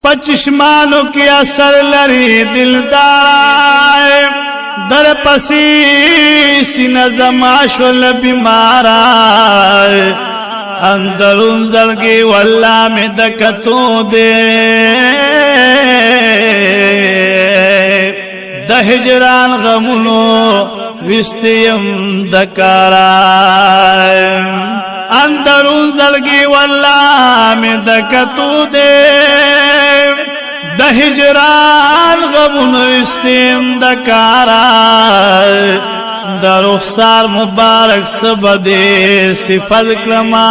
پچشمانو کی اثر لری دلدار در پسی سینہ زما شول بیمارا اندرون زلگی واللہ میں دکتو دے د ہجران غمونو وستیم دکارا اندرون زلگی واللہ میں دکتو دے د ہجران غمونو وستیم دکارا در رخسار مبارک سبدے صفت کلما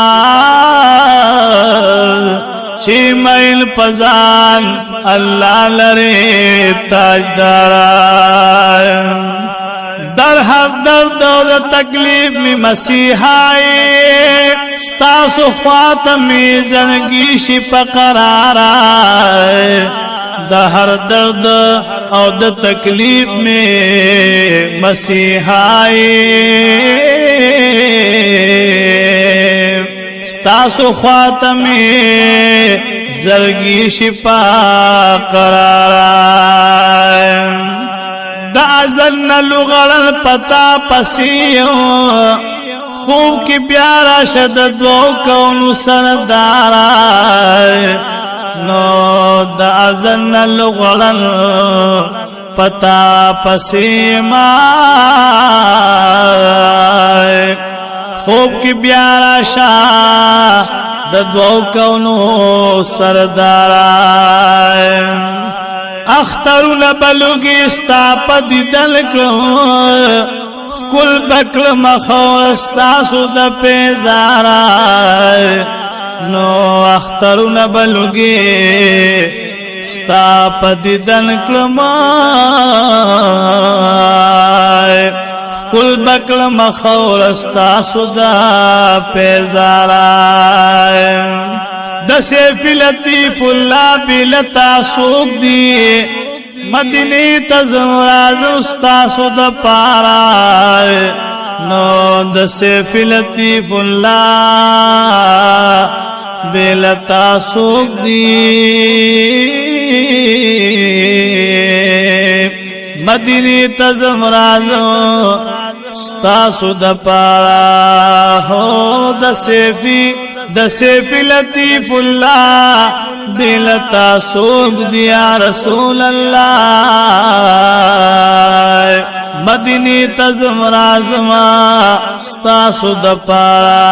چی میل پزان اللہ لرے تاجدارا در حق درد و تکلیف میں مسیحائی ستاسو خواتمی زنگیشی پقرارا دا ہر درد او دا تکلیف میں مسیحائی ستاسو خاتمی زرگی شپا قرارا دا ازلن لغرن پتا پسیو خوب کی پیارا شدد و کونو سردارا نو دا ازلن لغرن پتا پسیما خوب کی بیارا شاہ ددو کونو سردارا اخترو نبلوگی استاپا دیدل کرو کل بکل مخور استاسو دا پیزارا نو اخترو نبلوگی استاپا دیدل کرو کل بکل مخور استاسو دا پیزارا د سیف لطیف اللہ بلتا سوک دی مدینی تزمراز استاسو دا پارا نو د سیف لطیف اللہ بلتا سوک دی مدینی تزمرازو ستاسو د پارا ہو د سیفی لطیف اللہ دلتا سوگ دیا رسول اللہ مدینی تزمرازما ستاسو د پارا